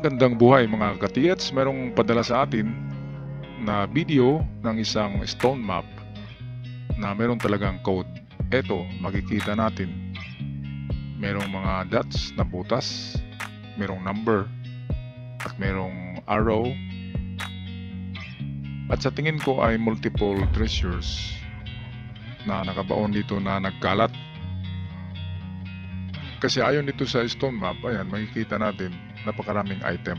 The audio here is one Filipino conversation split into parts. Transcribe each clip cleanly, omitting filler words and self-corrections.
Magandang buhay mga katiyats, merong padala sa atin na video ng isang stone map na meron talagang code. Eto, makikita natin. Merong mga dots na butas, merong number, at merong arrow. At sa tingin ko ay multiple treasures na nakabaon dito na nagkalat. Kasi ayon dito sa stone map, ayan, makikita natin napakaraming item.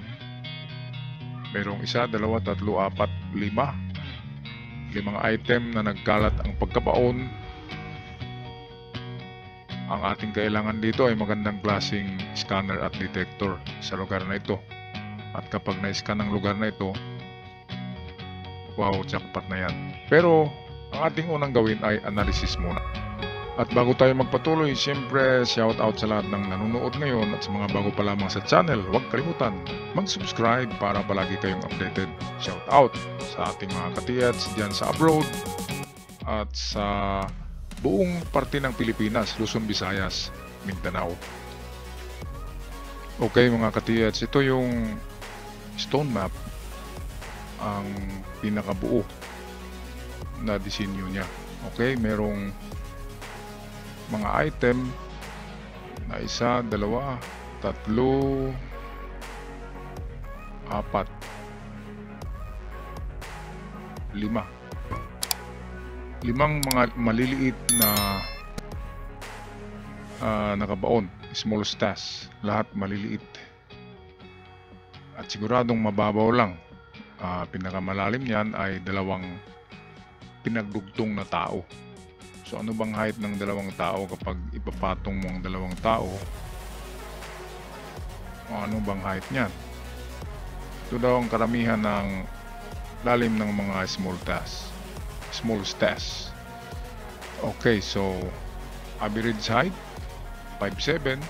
Merong 1, 2, 3, 4, 5. 5 item na nagkalat ang pagkabaon. Ang ating kailangan dito ay magandang klaseng scanner at detector sa lugar na ito. At kapag na-scan ang lugar na ito, wow, jackpot na yan. Pero ang ating unang gawin ay analysis muna. At bago tayo magpatuloy, siyempre shout out sa lahat ng nanonood ngayon at sa mga bago pa lamang sa channel, huwag kalimutan mag-subscribe para palagi kayong updated. Shout out sa ating mga katiyats dyan sa abroad at sa buong parte ng Pilipinas, Luzon, Visayas, Mindanao. Okay mga katiyats, ito yung stone map, ang pinakabuo na disenyo niya. Okay, merong mga item na 1, 2, 3, 4, 5. 5 mga maliliit na nakabaon, small stash, lahat maliliit at siguradong mababaw lang. Pinakamalalim niyan ay 2 pinagdugtong na tao. So ano bang height ng 2 tao kapag ipapatong mo ang 2 tao? Ano bang height niyan? Ito daw ang karamihan ng lalim ng mga small stash. Okay, so average height 5'7",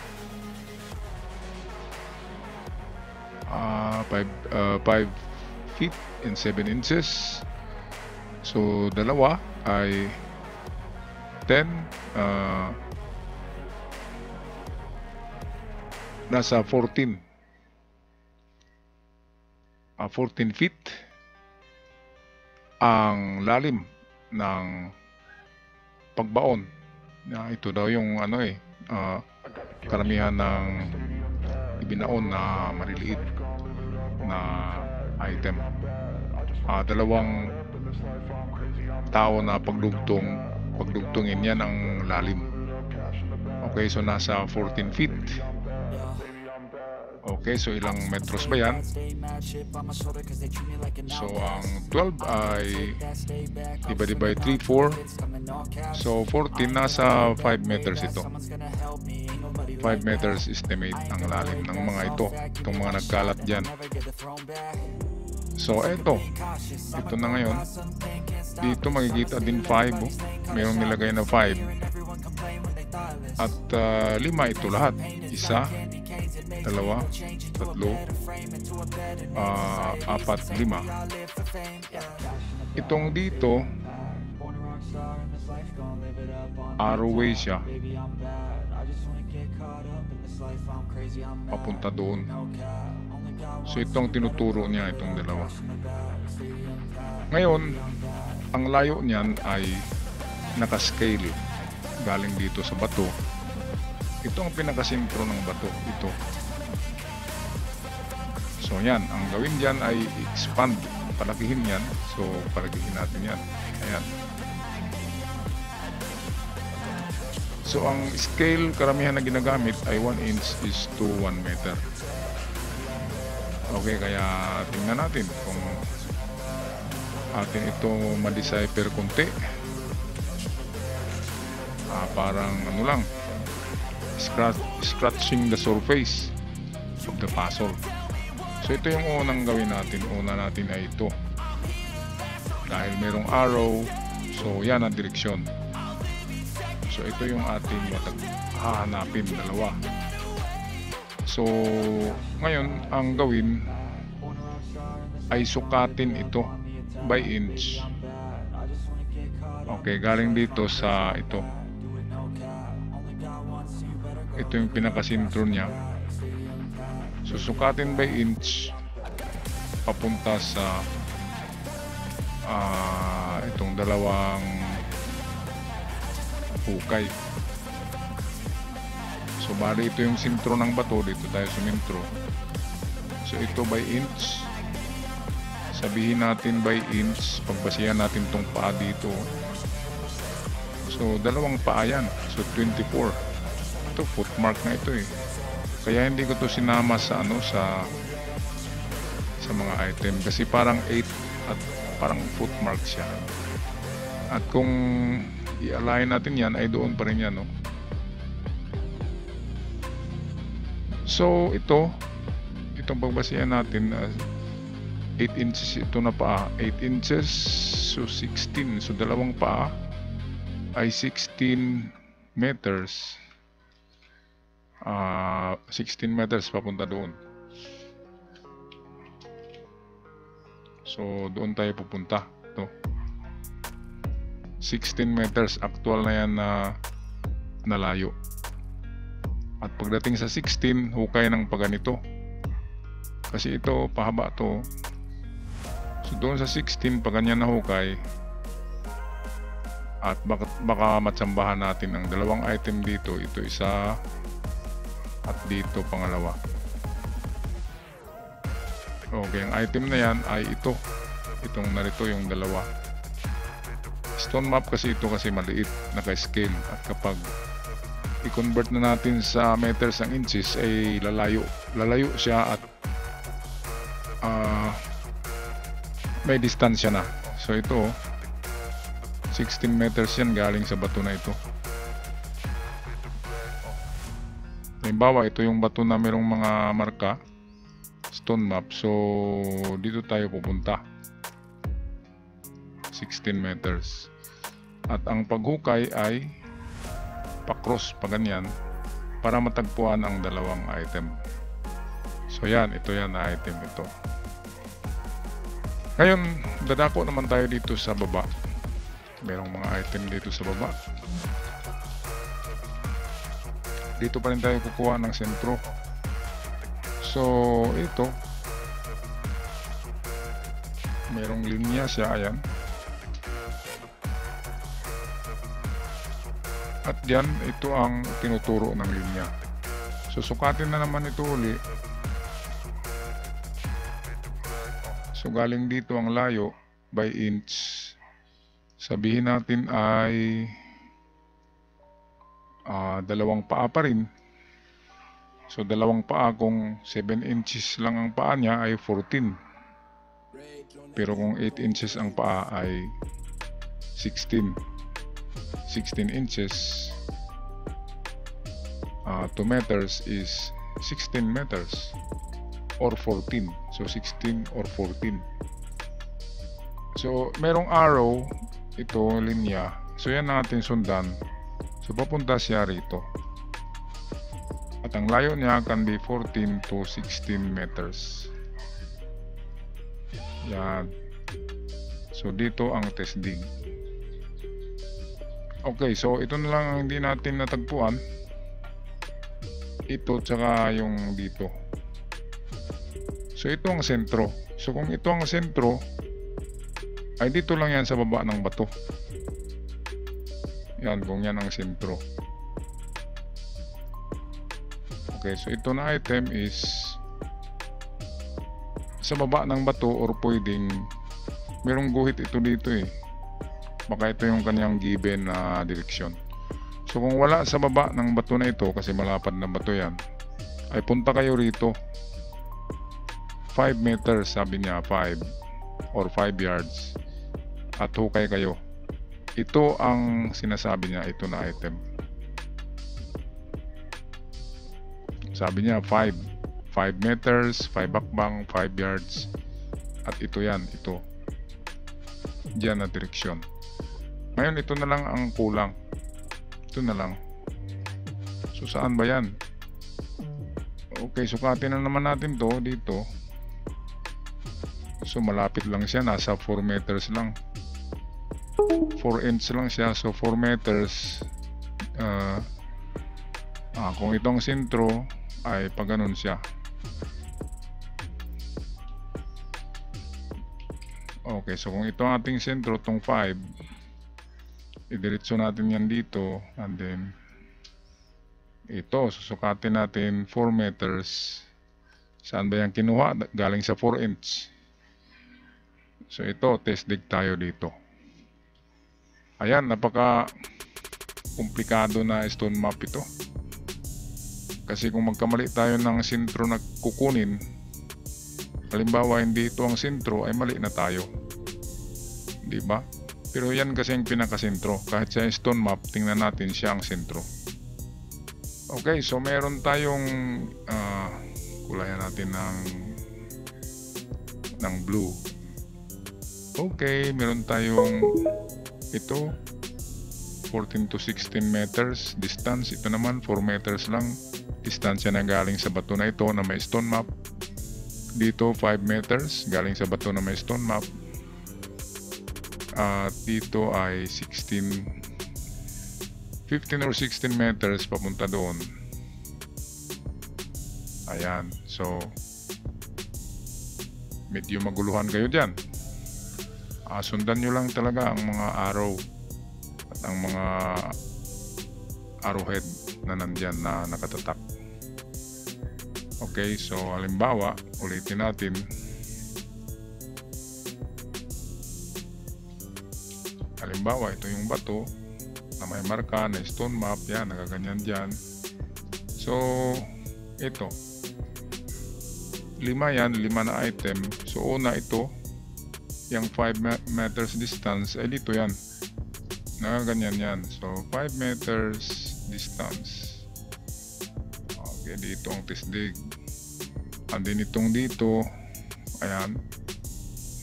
5 feet and 7 inches. So dalawa ay 10, nasa 14 feet ang lalim ng pagbaon. Ito daw yung karamihan ng ibinaon na maliliit na item. 2 tao na pagdugtungin yan ang lalim. Okay, so nasa 14 feet. Okay, so ilang metros ba yan? So ang 12 ay divided by 3, 4. So 14, nasa 5 meters ito. 5 meters estimate ang lalim ng mga ito. Itong mga nagkalat dyan. So ito na ngayon. Dito makikita din 5. Mayroong nilagay na 5. At 5 ito lahat. 1, 2, 3, 4, 5. Itong dito, arrowway siya. Papunta doon. So itong tinuturo niya, itong 2. Ngayon, ang layo niyan ay nakascale galing dito sa bato. Ito ang pinakasentro ng bato, ito. So yan, ang gawin dyan ay expand, palakihin yan. So palakihin natin yan. Ayan. So ang scale karamihan na ginagamit ay 1 inch is to 1 meter. Okay, kaya tingnan natin kung atin ito ma-decipher konti. Parang ano lang, scratching the surface of the puzzle. So ito yung unang gawin natin. Una natin ay ito. Dahil merong arrow, so yan ang direksyon. So ito yung ating hahanapin, 2. So ngayon ang gawin ay sukatin ito by inch. Okay, galing dito sa ito. Ito yung pinakasentro niya. susukatin by inch papunta sa itong dalawang hukay. So bali ito yung sintro ng bato, dito tayo sumintro. So ito by inch, sabihin natin by inch, pagbasihan natin tong paa dito. So dalawang paa yan, so 24. Ito footmark na ito eh, kaya hindi ko to sinama sa sa mga item kasi parang 8 at parang footmark siya. At kung i-align natin yan ay doon pa rin yan, no? So itong pagbasihan natin, 8 inches ito na paa, 8 inches, so 16, so dalawang paa ay 16 meters. 16 meters papunta doon. So doon tayo pupunta. Ito 16 meters actual na yan na layo. At pagdating sa 16, hukay ng paganito. Kasi ito pahaba to. So doon sa 16 paganyan na hukay. At baka matsambahan natin ang dalawang item dito. Ito isa at dito pangalawa. Okay, ang item na yan ay ito. Itong narito yung dalawa. Stone map kasi ito kasi maliit, naka-scale. At kapag i-convert na natin sa meters ang inches ay lalayo siya at may distansya na. So ito 16 meters yan galing sa bato na ito. Halimbawa, ito yung bato na merong mga marka, stone map. So dito tayo pupunta, 16 meters. At ang paghukay ay pa-cross pa ganyan para matagpuan ang dalawang item. So yan, ito yan na item ito. Ngayon, dadako naman tayo dito sa baba. Merong mga item dito sa baba. Dito pa rin tayo kukuha ng sentro. So ito, merong linya siya, ayan. At yan, ito ang tinuturo ng linya. So sukatin na naman ito uli. So galing dito ang layo by inch. Sabihin natin ay dalawang paa pa rin. So dalawang paa, kung 7 inches lang ang paa niya ay 14. Pero kung 8 inches ang paa ay 16 inches. 2 meters is 16 meters or 14. So 16 or 14. So merong arrow, ito linya. So yan natin sundan. So papunta siya rito. At ang layo niya can be 14 to 16 meters. Yan. So dito ang test dig. Okay, so ito na lang ang hindi natin natagpuan. Ito tsaka yung dito. So ito ang sentro. So kung ito ang sentro, ay dito lang yan sa baba ng bato. Yan, kung yan ang sentro. Okay, so ito na item is sa baba ng bato, or pwedeng merong guhit ito dito eh. Baka ito yung kanyang given na direksyon. So kung wala sa baba ng bato na ito, kasi malapad na bato yan, ay punta kayo rito. 5 meters sabi niya, 5 or 5 yards. At hukay kayo. Ito ang sinasabi niya, ito na item. Sabi niya 5 meters, 5 bakbang, 5 yards. At ito yan, ito. Diyan na direksyon. Ngayon ito na lang ang kulang. Ito na lang. So saan ba yan? Okay, sukatin na naman natin to dito. So malapit lang siya, nasa 4 meters lang. 4 inch lang siya, so 4 meters. Kung itong sentro ay pag ganun siya. Okay, so kung ito ang ating sentro, itong 5, idiretso natin yan dito, and then ito, susukatin natin 4 meters. Saan ba yan kinuha? Galing sa 4 inch. So ito, test dig tayo dito. Ayan, napaka komplikado na stone map ito. Kasi kung magkamali tayo ng sentro na kukunin, halimbawa hindi ito ang sentro, ay mali na tayo. Di ba? Pero yan kasi ang pinakasentro. Kahit sa stone map, tingnan natin siya ang sentro. Okay, so meron tayong kulayan natin ng blue. Okay, meron tayong ito 14 to 16 meters distance. Ito naman 4 meters lang distansya na galing sa bato na ito na may stone map. Dito 5 meters galing sa bato na may stone map. At dito ay 15 or 16 meters papunta doon. Ayan, so medyo maguluhan kayo dyan. Sundan nyo lang talaga ang mga arrow at ang mga arrowhead na nandyan na nakatatak. Okay, so halimbawa, ulitin natin. Halimbawa, ito yung bato na may marka na stone map. Yan, nakaganyan dyan. So, ito. 5 yan, 5 na item. So, una ito, yung 5 meters distance, ay dito yan. Nakaganyan yan. So, 5 meters distance. Okay, dito ang test dig. And then itong dito, ayan,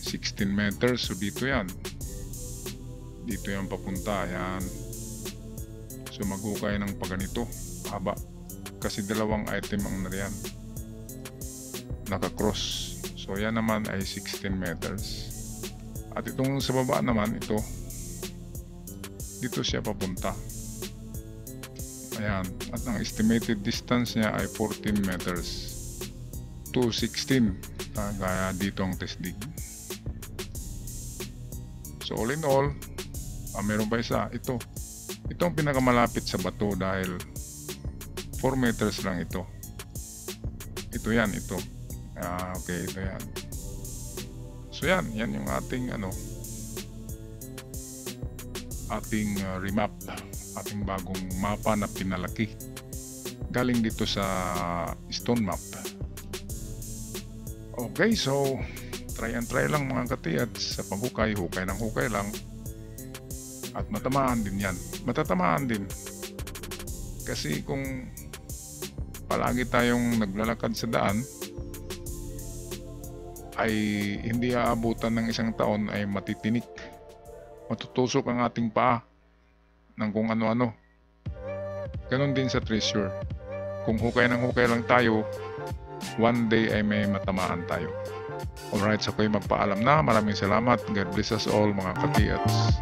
16 meters. So, dito yan. Dito yan papunta. Ayan. So, maghukay ng paganito. Haba. Kasi dalawang item ang nariyan. Naka-cross. So, yan naman ay 16 meters. At itong sa baba naman, ito, dito siya papunta. Ayan. At ang estimated distance niya ay 14 meters to 16. Gaya dito ang test dig. So all in all, meron pa isa. Ito ang pinakamalapit sa bato dahil 4 meters lang ito. Ito yan, ito. Okay, ito yan. So yan yung ating ating remap, ating bagong mapa na pinalaki galing dito sa stone map. Okay, so try lang mga katiyats sa paghukay, hukay ng hukay lang at matamaan din yan, matatamaan din kasi kung palagi tayong naglalakad sa daan ay hindi aabutan ng isang taon ay matitinik, matutusok ang ating paa ng kung ano-ano. Ganon din sa treasure. Kung hukay ng hukay lang tayo, one day ay may matamaan tayo. Alright, so ako'y magpaalam na. Maraming salamat. God bless us all mga katiyats.